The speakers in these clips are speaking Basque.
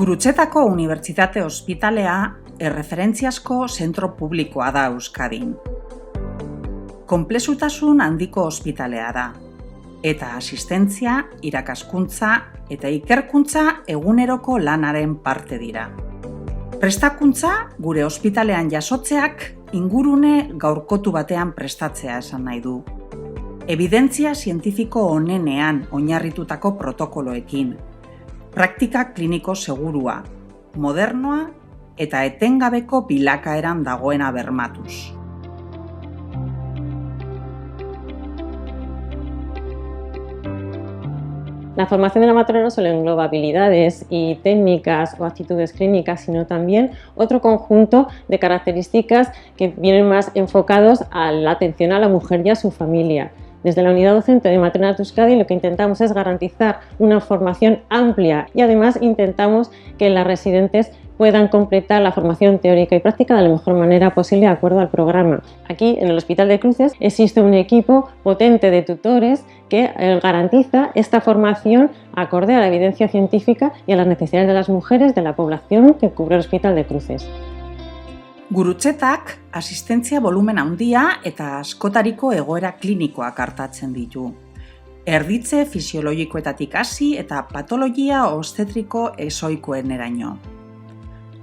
Gurutzetako Unibertsitate Ospitalea erreferentziazko zentro publikoa da Euskadin. Konplexutasun handiko ospitalea da, eta asistentzia, irakaskuntza eta ikerkuntza eguneroko lanaren parte dira. Prestakuntza gure ospitalean jasotzeak ingurune gaurkotu batean prestatzea esan nahi du. Ebidentzia zientifiko onenean oinarritutako protokoloekin, praktika kliniko segurua, modernoa eta etengabeko bilakaeran dagoena bermatuz. La formación de la matrona no solo engloba habilidades y técnicas o actitudes clínicas, sino también otro conjunto de características que vienen más enfocados a la atención a la mujer y a su familia. Desde la unidad docente de Matronas de Euskadi lo que intentamos es garantizar una formación amplia y además intentamos que las residentes puedan completar la formación teórica y práctica de la mejor manera posible de acuerdo al programa. Aquí en el Hospital de Cruces existe un equipo potente de tutores que garantiza esta formación acorde a la evidencia científica y a las necesidades de las mujeres de la población que cubre el Hospital de Cruces. Gurutzetak asistentzia volumen handia eta askotariko egoera klinikoak artatzen ditu. Erditze fisiologikoetatik hasi eta patologia obstetriko ezoikoeneraino.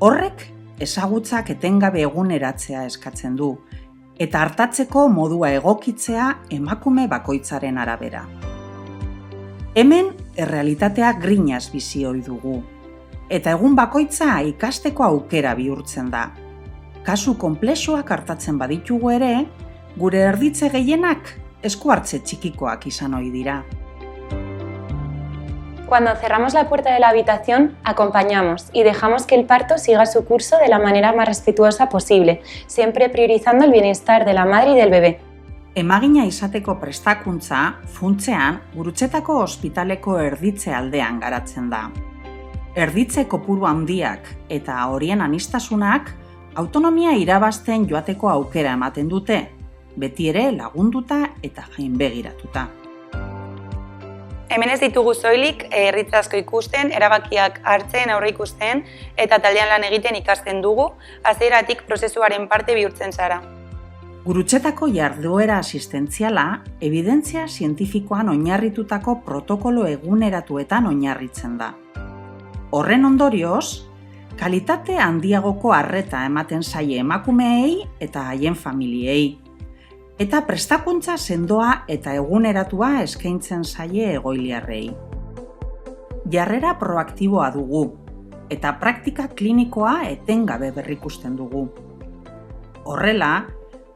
Horrek ezagutzak etengabe eguneratzea eskatzen du, eta artatzeko modua egokitzea emakume bakoitzaren arabera. Hemen errealitatea grinaz bizi ohi dugu, eta egun bakoitza ikasteko aukera bihurtzen da. Kasu konplexuak hartatzen baditugu ere, gure erditze gehienak esku hartze txikikoak izan ohi dira. Cuando cerramos la puerta de la habitación, acompañamos y dejamos que el parto siga su curso de la manera más respetuosa posible, siempre priorizando el bienestar de la madre y del bebé. Emagina izateko prestakuntza, funtsean, Gurutzetako ospitaleko erditze aldean garatzen da. Erditze kopuru handiak eta horien aniztasunak autonomia irabazten joateko aukera ematen dute, beti ere lagunduta eta gainbegiratuta. Hemen ez ditugu soilik erditze asko ikusten, erabakiak hartzen, aurreikusten eta taldean lan egiten ikasten dugu, hasieratik prozesuaren parte bihurtzen zara. Gurutzetako jarduera asistentziala ebidentzia zientifikoan oinarritutako protokolo eguneratuetan oinarritzen da. Horren ondorioz, kalitate handiagoko arreta ematen zaie emakumeei eta haien familiei, eta prestakuntza sendoa eta eguneratua eskaintzen zaie egoiliarrei. Jarrera proaktiboa dugu, eta praktika klinikoa etengabe berrikusten dugu. Horrela,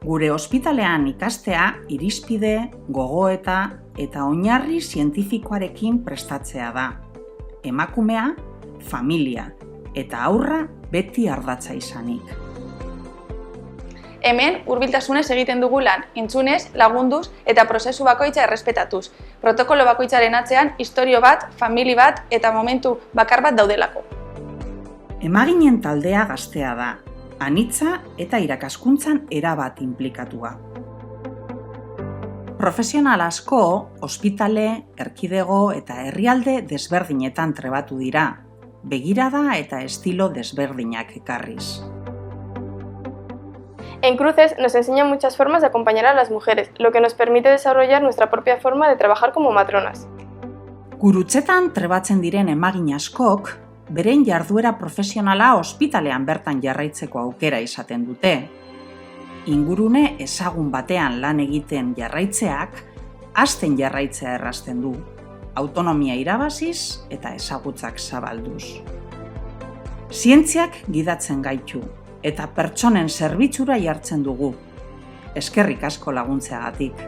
gure ospitalean ikastea irizpide, gogoeta eta oinarri zientifikoarekin prestatzea da. Emakumea, familia eta haurra beti ardatza izanik. Hemen, hurbiltasunez egiten dugu lan, entzunez, lagunduz eta prozesu bakoitza errespetatuz. Protokolo bakoitzaren atzean, istorio bat, famili bat eta momentu bakar bat daudelako. Emaginen taldea gaztea da, anitza eta irakaskuntzan erabat inplikatua. Profesional asko, ospitale, erkidego eta herrialde desberdinetan trebatu dira, begirada eta estilo desberdinak ekarriz. En Cruces nos enseñan muchas formas de acompañar a las mujeres, lo que nos permite desarrollar nuestra propia forma de trabajar como matronas. Gurutzetan trebatzen diren emagin askok, beren jarduera profesionala ospitalean bertan jarraitzeko aukera izaten dute. Ingurune ezagun batean lan egiten jarraitzeak, hasten jarraitzea errazten du, autonomia irabaziz eta ezagutzak zabalduz. Zientziak gidatzen gaitu, eta pertsonen zerbitzura jartzen dugu. Eskerrik asko laguntzeagatik.